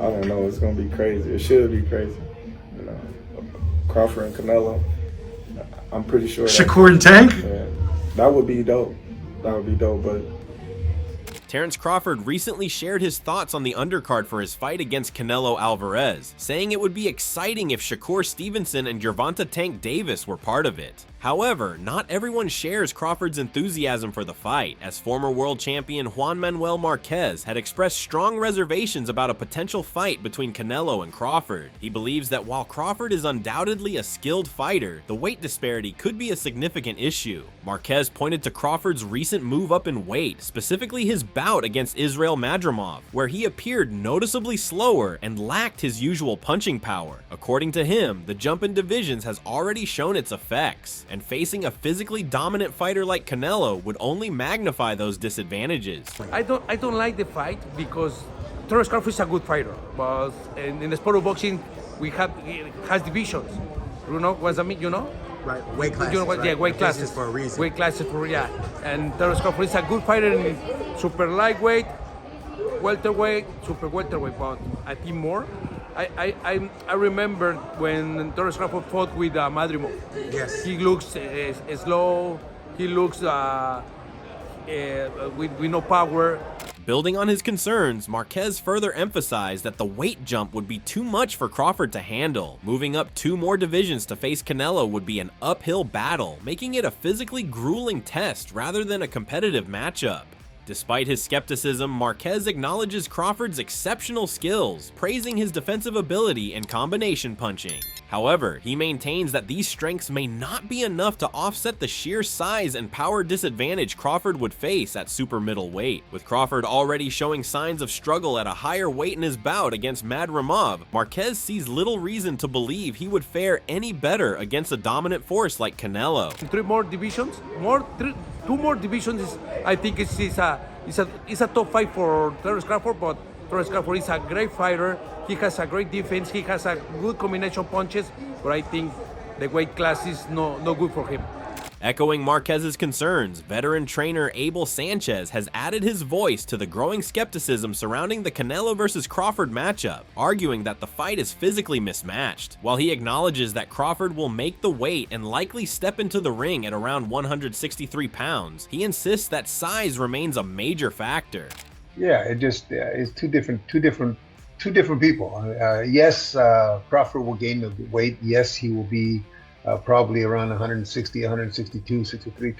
I don't know. It's gonna be crazy. It should be crazy. You know, Crawford and Canelo. I'm pretty sure. Shakur and Tank. Yeah, that would be dope. That would be dope. But Terence Crawford recently shared his thoughts on the undercard for his fight against Canelo Alvarez, saying it would be exciting if Shakur Stevenson and Gervonta Tank Davis were part of it. However, not everyone shares Crawford's enthusiasm for the fight, as former world champion Juan Manuel Marquez had expressed strong reservations about a potential fight between Canelo and Crawford. He believes that while Crawford is undoubtedly a skilled fighter, the weight disparity could be a significant issue. Marquez pointed to Crawford's recent move up in weight, specifically his bout against Israil Madrimov, where he appeared noticeably slower and lacked his usual punching power. According to him, the jump in divisions has already shown its effects, and facing a physically dominant fighter like Canelo would only magnify those disadvantages. I don't like the fight because Terence Crawford is a good fighter, but in the sport of boxing, it has divisions. You know what I mean? You know? Right, weight classes. You know what? Right? Yeah, weight classes for a reason. Weight classes for and Terence Crawford is a good fighter in super lightweight, welterweight, super welterweight, but I think more. I remember when Terence Crawford fought with Madrimov. Yes. He looks slow. He looks with no power. Building on his concerns, Marquez further emphasized that the weight jump would be too much for Crawford to handle. Moving up 2 more divisions to face Canelo would be an uphill battle, making it a physically grueling test rather than a competitive matchup. Despite his skepticism, Marquez acknowledges Crawford's exceptional skills, praising his defensive ability and combination punching. However, he maintains that these strengths may not be enough to offset the sheer size and power disadvantage Crawford would face at super middleweight. With Crawford already showing signs of struggle at a higher weight in his bout against Madrimov, Marquez sees little reason to believe he would fare any better against a dominant force like Canelo. 3 more divisions, 2 more divisions. I think it's a top fight for Terence Crawford, but Terence Crawford is a great fighter. He has a great defense. He has a good combination punches, but I think the weight class is no good for him. Echoing Marquez's concerns, veteran trainer Abel Sanchez has added his voice to the growing skepticism surrounding the Canelo vs. Crawford matchup, arguing that the fight is physically mismatched. While he acknowledges that Crawford will make the weight and likely step into the ring at around 163 pounds, he insists that size remains a major factor. Yeah, it's two different people. Yes, Crawford will gain the weight. Yes, he will be probably around 160, 162, 63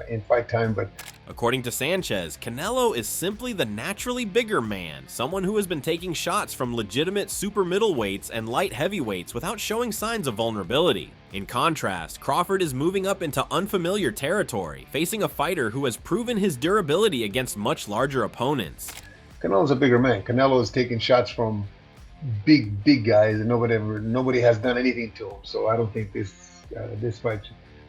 in fight time. But according to Sanchez, Canelo is simply the naturally bigger man, someone who has been taking shots from legitimate super middleweights and light heavyweights without showing signs of vulnerability. In contrast, Crawford is moving up into unfamiliar territory, facing a fighter who has proven his durability against much larger opponents. Canelo's a bigger man. Canelo is taking shots from big guys, and nobody has done anything to him. So I don't think this fight.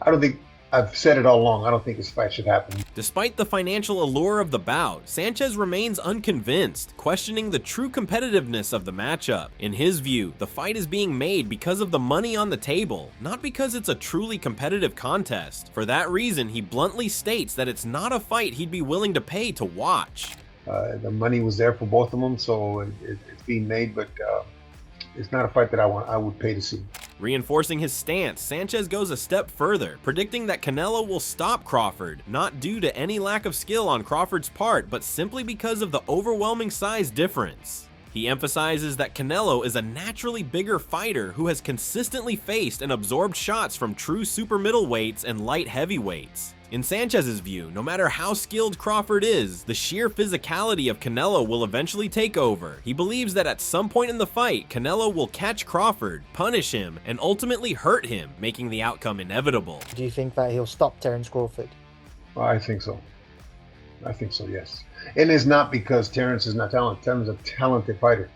I don't think, I've said it all along, I don't think this fight should happen. Despite the financial allure of the bout, Sanchez remains unconvinced, questioning the true competitiveness of the matchup. In his view, the fight is being made because of the money on the table, not because it's a truly competitive contest. For that reason, he bluntly states that it's not a fight he'd be willing to pay to watch. The money was there for both of them, so it's being made, but it's not a fight that I would pay to see. Reinforcing his stance, Sanchez goes a step further, predicting that Canelo will stop Crawford, not due to any lack of skill on Crawford's part, but simply because of the overwhelming size difference. He emphasizes that Canelo is a naturally bigger fighter who has consistently faced and absorbed shots from true super middleweights and light heavyweights. In Sanchez's view, no matter how skilled Crawford is, the sheer physicality of Canelo will eventually take over. He believes that at some point in the fight, Canelo will catch Crawford, punish him, and ultimately hurt him, making the outcome inevitable. Do you think that he'll stop Terence Crawford? Well, I think so. Yes. And it's not because Terence is not talented. Terence is a talented fighter.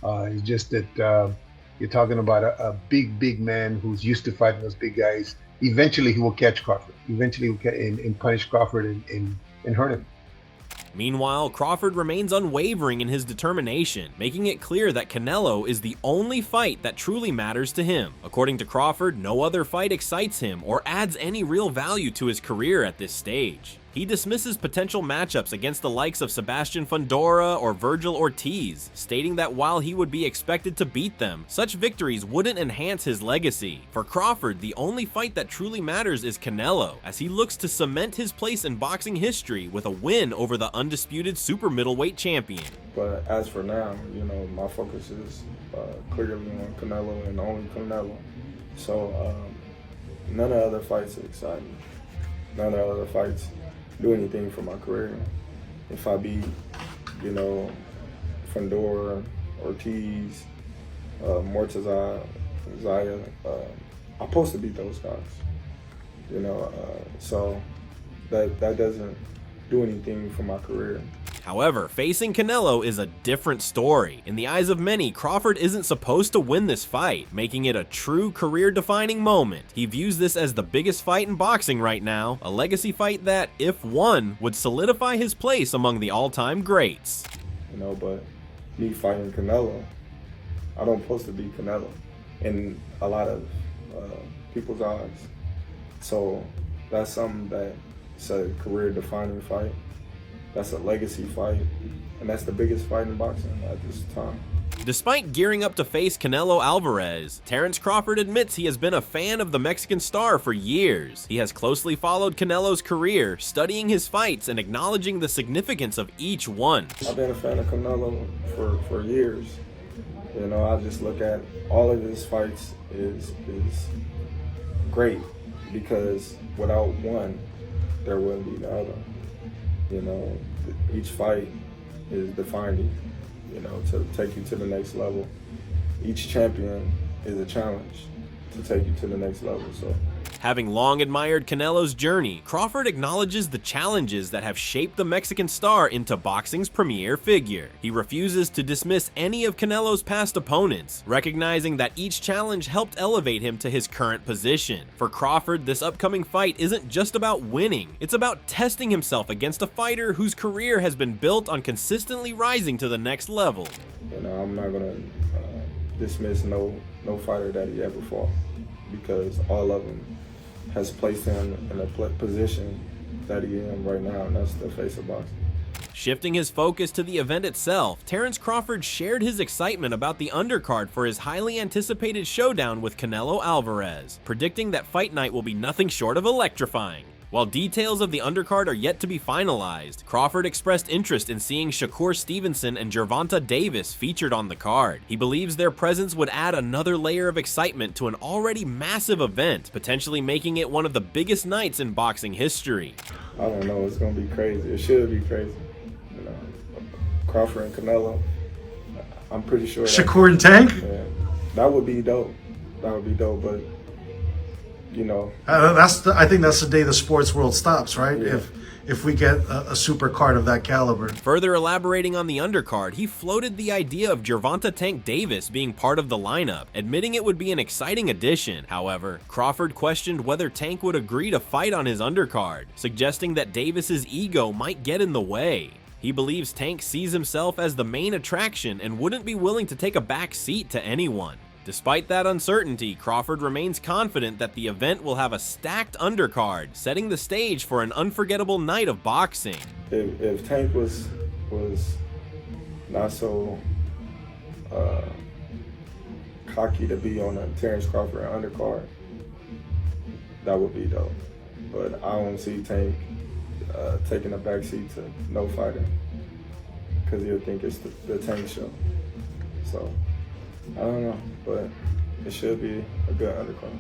It's just that you're talking about a big man who's used to fighting those big guys. Eventually he will catch Crawford. Eventually he will catch and punish Crawford and hurt him. Meanwhile, Crawford remains unwavering in his determination, making it clear that Canelo is the only fight that truly matters to him. According to Crawford, no other fight excites him or adds any real value to his career at this stage. He he dismisses potential matchups against the likes of Sebastian Fundora or Virgil Ortiz, stating that while he would be expected to beat them, such victories wouldn't enhance his legacy. For Crawford, the only fight that truly matters is Canelo, as he looks to cement his place in boxing history with a win over the undisputed super middleweight champion. But as for now, you know, my focus is clearly on Canelo and only Canelo. So none of the other fights excite me. None of the other fights do anything for my career. If I beat, you know, Fundora, Ortiz, Mortaza, Zaya, I'm supposed to beat those guys. You know, so that doesn't do anything for my career. However, facing Canelo is a different story. In the eyes of many, Crawford isn't supposed to win this fight, making it a true career-defining moment. He views this as the biggest fight in boxing right now, a legacy fight that, if won, would solidify his place among the all-time greats. You know, but me fighting Canelo, I don't supposed to beat Canelo in a lot of people's eyes. So that's something that's a career-defining fight. That's a legacy fight, and that's the biggest fight in boxing at this time. Despite gearing up to face Canelo Alvarez, Terence Crawford admits he has been a fan of the Mexican star for years. He has closely followed Canelo's career, studying his fights and acknowledging the significance of each one. I've been a fan of Canelo for years. You know, I just look at all of his fights is great, because without one, there wouldn't be the other. You know, each fight is defining, you know, to take you to the next level. Each champion is a challenge to take you to the next level. So, having long admired Canelo's journey, Crawford acknowledges the challenges that have shaped the Mexican star into boxing's premier figure. He refuses to dismiss any of Canelo's past opponents, recognizing that each challenge helped elevate him to his current position. For Crawford, this upcoming fight isn't just about winning, it's about testing himself against a fighter whose career has been built on consistently rising to the next level. You know, I'm not gonna dismiss no fighter that he ever fought, because all of them has placed him in a position that he in right now, and that's the face of boxing. Shifting his focus to the event itself, Terence Crawford shared his excitement about the undercard for his highly anticipated showdown with Canelo Alvarez, predicting that fight night will be nothing short of electrifying. While details of the undercard are yet to be finalized, Crawford expressed interest in seeing Shakur Stevenson and Gervonta Davis featured on the card. He believes their presence would add another layer of excitement to an already massive event, potentially making it one of the biggest nights in boxing history. I don't know, it's gonna be crazy. It should be crazy. You know, Crawford and Canelo, I'm pretty sure. Shakur and Tank? Yeah, that would be dope. That would be dope, but you know, I think that's the day the sports world stops, right? Yeah. If we get a super card of that caliber. Further elaborating on the undercard, he floated the idea of Gervonta Tank Davis being part of the lineup, admitting it would be an exciting addition. However, Crawford questioned whether Tank would agree to fight on his undercard, suggesting that Davis's ego might get in the way. He believes Tank sees himself as the main attraction and wouldn't be willing to take a back seat to anyone. Despite that uncertainty, Crawford remains confident that the event will have a stacked undercard, setting the stage for an unforgettable night of boxing. If Tank was not so cocky to be on a Terence Crawford undercard, that would be dope. But I don't see Tank taking a backseat to no fighter, because he'll think it's the Tank show. So I don't know, but it should be a good undercard.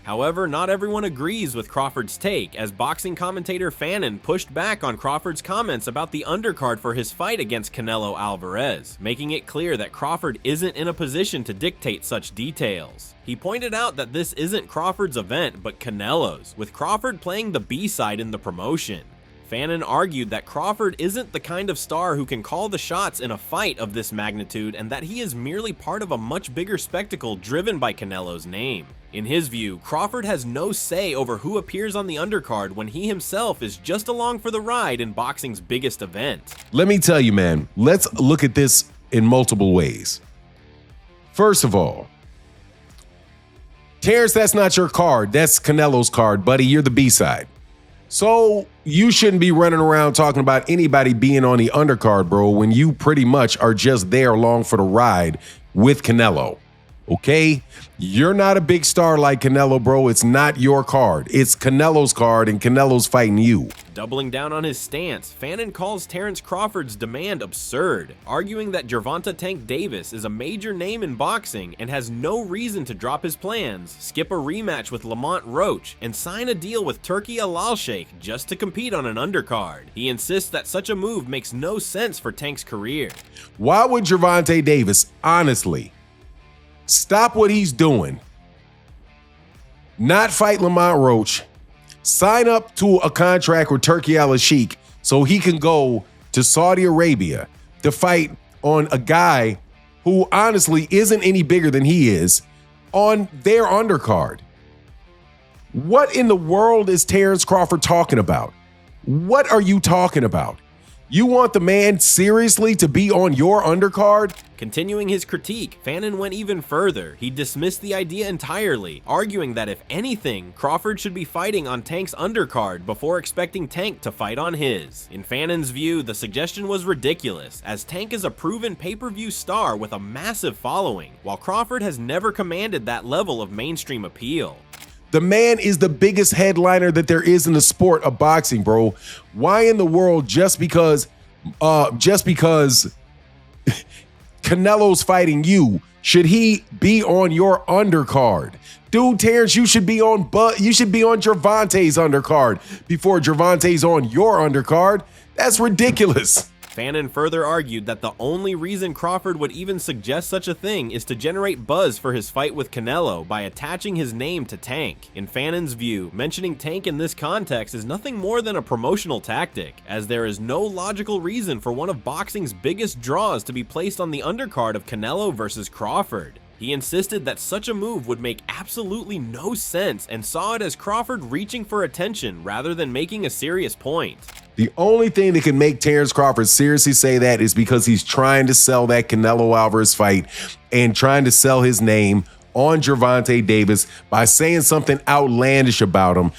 However, not everyone agrees with Crawford's take, as boxing commentator Fannin pushed back on Crawford's comments about the undercard for his fight against Canelo Alvarez, making it clear that Crawford isn't in a position to dictate such details. He pointed out that this isn't Crawford's event, but Canelo's, with Crawford playing the B-side in the promotion. Fannin argued that Crawford isn't the kind of star who can call the shots in a fight of this magnitude, and that he is merely part of a much bigger spectacle driven by Canelo's name. In his view, Crawford has no say over who appears on the undercard when he himself is just along for the ride in boxing's biggest event. Let me tell you, man, let's look at this in multiple ways. First of all, Terrence, that's not your card. That's Canelo's card, buddy. You're the B-side. So you shouldn't be running around talking about anybody being on the undercard, bro, when you pretty much are just there along for the ride with Canelo. Okay? You're not a big star like Canelo, bro. It's not your card. It's Canelo's card, and Canelo's fighting you. Doubling down on his stance, Fannin calls Terence Crawford's demand absurd, arguing that Gervonta Tank Davis is a major name in boxing and has no reason to drop his plans, skip a rematch with Lamont Roach, and sign a deal with Turki Al-Sheikh just to compete on an undercard. He insists that such a move makes no sense for Tank's career. Why would Gervonta Davis, honestly, stop what he's doing, not fight Lamont Roach, sign up to a contract with Turki Al-Sheikh so he can go to Saudi Arabia to fight on a guy who honestly isn't any bigger than he is on their undercard? What in the world is Terence Crawford talking about? What are you talking about? You want the man seriously to be on your undercard? Continuing his critique, Fannin went even further. He dismissed the idea entirely, arguing that if anything, Crawford should be fighting on Tank's undercard before expecting Tank to fight on his. In Fannin's view, the suggestion was ridiculous, as Tank is a proven pay-per-view star with a massive following, while Crawford has never commanded that level of mainstream appeal. The man is the biggest headliner that there is in the sport of boxing, bro. Why in the world, just because Canelo's fighting you, should he be on your undercard? Dude, Terrence, you should be on Gervonta's undercard before Gervonta's on your undercard. That's ridiculous. Fannin further argued that the only reason Crawford would even suggest such a thing is to generate buzz for his fight with Canelo by attaching his name to Tank. In Fannin's view, mentioning Tank in this context is nothing more than a promotional tactic, as there is no logical reason for one of boxing's biggest draws to be placed on the undercard of Canelo versus Crawford. He insisted that such a move would make absolutely no sense and saw it as Crawford reaching for attention rather than making a serious point. The only thing that can make Terence Crawford seriously say that is because he's trying to sell that Canelo Alvarez fight and trying to sell his name on Gervonta Davis by saying something outlandish about him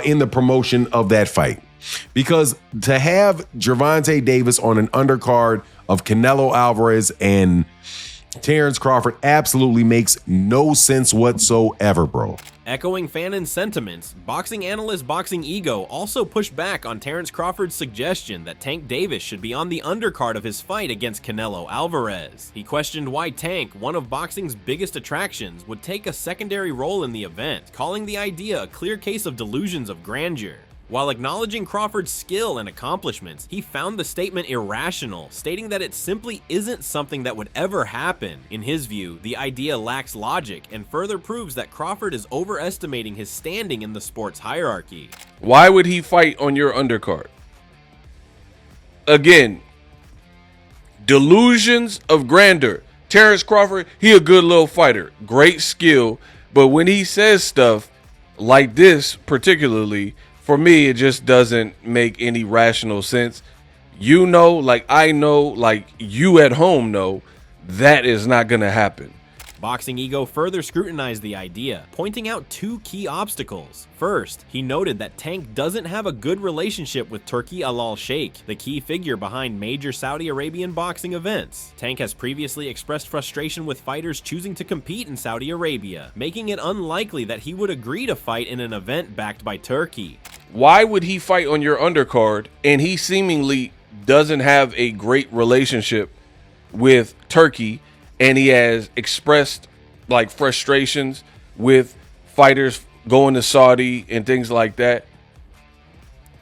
in the promotion of that fight. Because to have Gervonta Davis on an undercard of Canelo Alvarez and Terence Crawford absolutely makes no sense whatsoever, bro. Echoing Fannin's sentiments, boxing analyst Boxing Ego also pushed back on Terence Crawford's suggestion that Tank Davis should be on the undercard of his fight against Canelo Alvarez. He questioned why Tank, one of boxing's biggest attractions, would take a secondary role in the event, calling the idea a clear case of delusions of grandeur. While acknowledging Crawford's skill and accomplishments, he found the statement irrational, stating that it simply isn't something that would ever happen. In his view, the idea lacks logic and further proves that Crawford is overestimating his standing in the sport's hierarchy. Why would he fight on your undercard? Again, delusions of grandeur. Terence Crawford, he a good little fighter, great skill, but when he says stuff like this particularly, for me, it just doesn't make any rational sense. You know, like I know, like you at home know, that is not going to happen. Boxing Ego further scrutinized the idea, pointing out two key obstacles. First, he noted that Tank doesn't have a good relationship with Turki Al-Sheikh, the key figure behind major Saudi Arabian boxing events. Tank has previously expressed frustration with fighters choosing to compete in Saudi Arabia, making it unlikely that he would agree to fight in an event backed by Turkey. Why would he fight on your undercard and he seemingly doesn't have a great relationship with Turkey, and he has expressed like frustrations with fighters going to Saudi and things like that?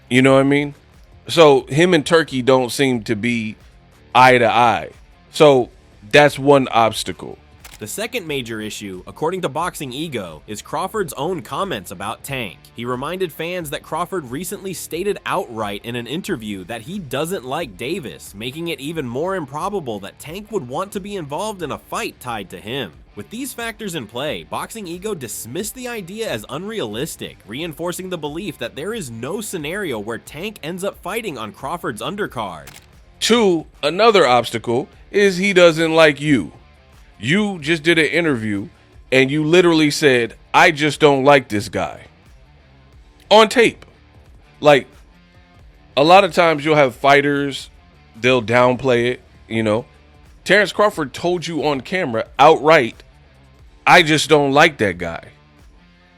You know what I mean? So him and Turkey don't seem to be eye to eye. So that's one obstacle. The second major issue, according to Boxing Ego, is Crawford's own comments about Tank. He reminded fans that Crawford recently stated outright in an interview that he doesn't like Davis, making it even more improbable that Tank would want to be involved in a fight tied to him. With these factors in play, Boxing Ego dismissed the idea as unrealistic, reinforcing the belief that there is no scenario where Tank ends up fighting on Crawford's undercard. Two, another obstacle is he doesn't like you. You just did an interview and you literally said, I just don't like this guy. On tape. Like, a lot of times you'll have fighters, they'll downplay it, you know. Terence Crawford told you on camera outright, I just don't like that guy.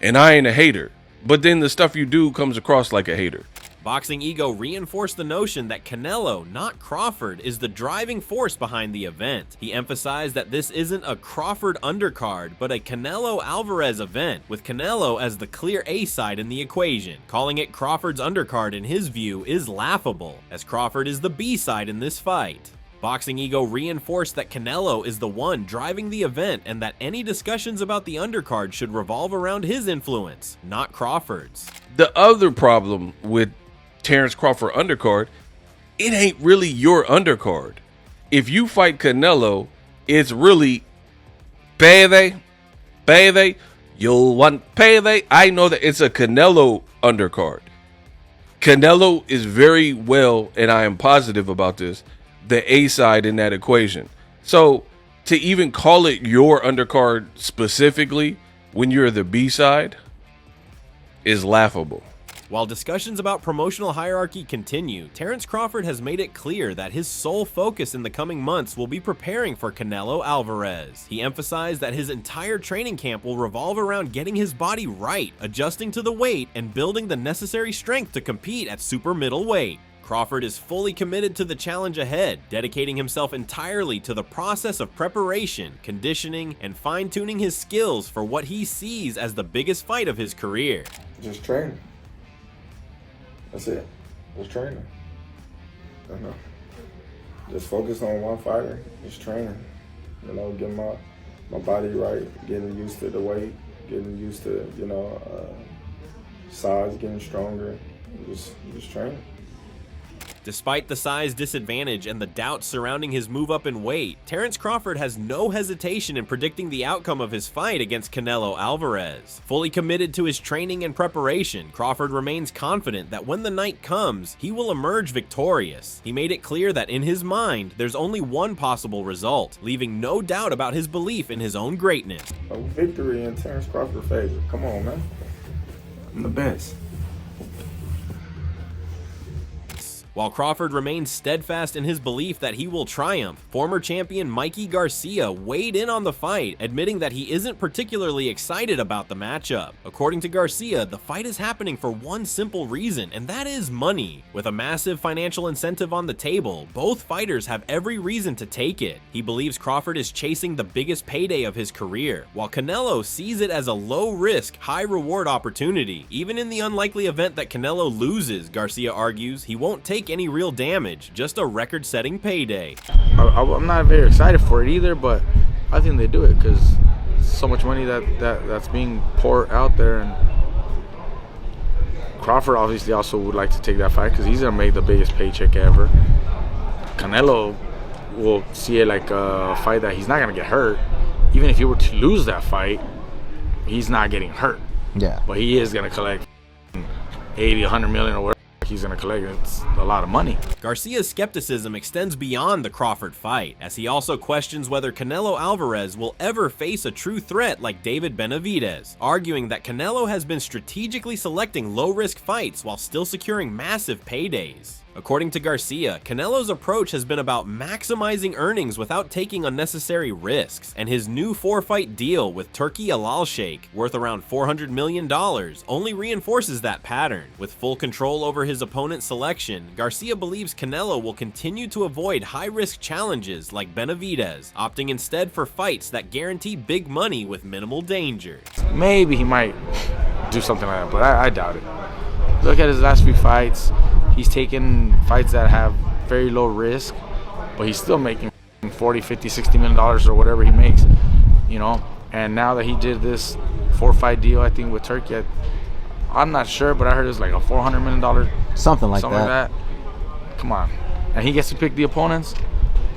And I ain't a hater. But then the stuff you do comes across like a hater. Boxing Ego reinforced the notion that Canelo, not Crawford, is the driving force behind the event. He emphasized that this isn't a Crawford undercard, but a Canelo-Alvarez event, with Canelo as the clear A-side in the equation. Calling it Crawford's undercard, in his view, is laughable, as Crawford is the B-side in this fight. Boxing Ego reinforced that Canelo is the one driving the event and that any discussions about the undercard should revolve around his influence, not Crawford's. The other problem with Terence Crawford undercard, it ain't really your undercard. If you fight Canelo, it's really payday, you'll want payday. I know that it's a Canelo undercard. Canelo is very well, and I am positive about this, the A side in that equation. So to even call it your undercard specifically when you're the B side is laughable. While discussions about promotional hierarchy continue, Terence Crawford has made it clear that his sole focus in the coming months will be preparing for Canelo Alvarez. He emphasized that his entire training camp will revolve around getting his body right, adjusting to the weight, and building the necessary strength to compete at super middleweight. Crawford is fully committed to the challenge ahead, dedicating himself entirely to the process of preparation, conditioning, and fine-tuning his skills for what he sees as the biggest fight of his career. Just training. That's it. Just training. I know. Just focus on one fighter. Just training. You know, getting my body right, getting used to the weight, getting used to, you know, size, getting stronger. Just training. Despite the size disadvantage and the doubts surrounding his move up in weight, Terence Crawford has no hesitation in predicting the outcome of his fight against Canelo Alvarez. Fully committed to his training and preparation, Crawford remains confident that when the night comes, he will emerge victorious. He made it clear that in his mind, there's only one possible result, leaving no doubt about his belief in his own greatness. A victory in Terence Crawford's favor. Come on, man. I'm the best. While Crawford remains steadfast in his belief that he will triumph, former champion Mikey Garcia weighed in on the fight, admitting that he isn't particularly excited about the matchup. According to Garcia, the fight is happening for one simple reason, and that is money. With a massive financial incentive on the table, both fighters have every reason to take it. He believes Crawford is chasing the biggest payday of his career, while Canelo sees it as a low-risk, high-reward opportunity. Even in the unlikely event that Canelo loses, Garcia argues, he won't take any real damage, just a record-setting payday. I'm not very excited for it either, but I think they do it because so much money that's being poured out there, and Crawford obviously also would like to take that fight because he's gonna make the biggest paycheck ever. Canelo will see it like a fight that he's not gonna get hurt. Even if he were to lose that fight, he's not getting hurt. Yeah. But he is gonna collect 80, 100 million or whatever he's gonna collect. It's a lot of money. Garcia's skepticism extends beyond the Crawford fight, as he also questions whether Canelo Alvarez will ever face a true threat like David Benavidez, arguing that Canelo has been strategically selecting low-risk fights while still securing massive paydays. According to Garcia, Canelo's approach has been about maximizing earnings without taking unnecessary risks, and his new 4-fight deal with Turki Al-Sheikh, worth around $400 million, only reinforces that pattern. With full control over his opponent's selection, Garcia believes Canelo will continue to avoid high-risk challenges like Benavidez, opting instead for fights that guarantee big money with minimal danger. Maybe he might do something like that, but I doubt it. Look at his last few fights. He's taken fights that have very low risk, but he's still making 40, 50, 60 million dollars or whatever he makes, you know. And now that he did this 4-fight deal, I think with Turkey, I'm not sure, but I heard it's like a $400 million, something like that. Come on, and he gets to pick the opponents.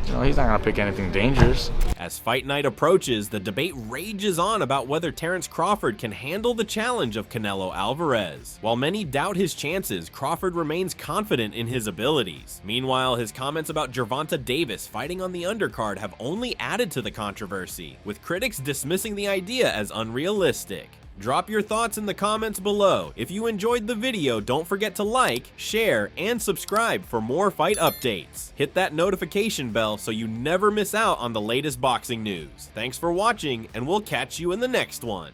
You know, he's not gonna pick anything dangerous. As fight night approaches, the debate rages on about whether Terence Crawford can handle the challenge of Canelo Alvarez. While many doubt his chances, Crawford remains confident in his abilities. Meanwhile, his comments about Gervonta Davis fighting on the undercard have only added to the controversy, with critics dismissing the idea as unrealistic. Drop your thoughts in the comments below. If you enjoyed the video, don't forget to like, share, and subscribe for more fight updates. Hit that notification bell so you never miss out on the latest boxing news. Thanks for watching, and we'll catch you in the next one.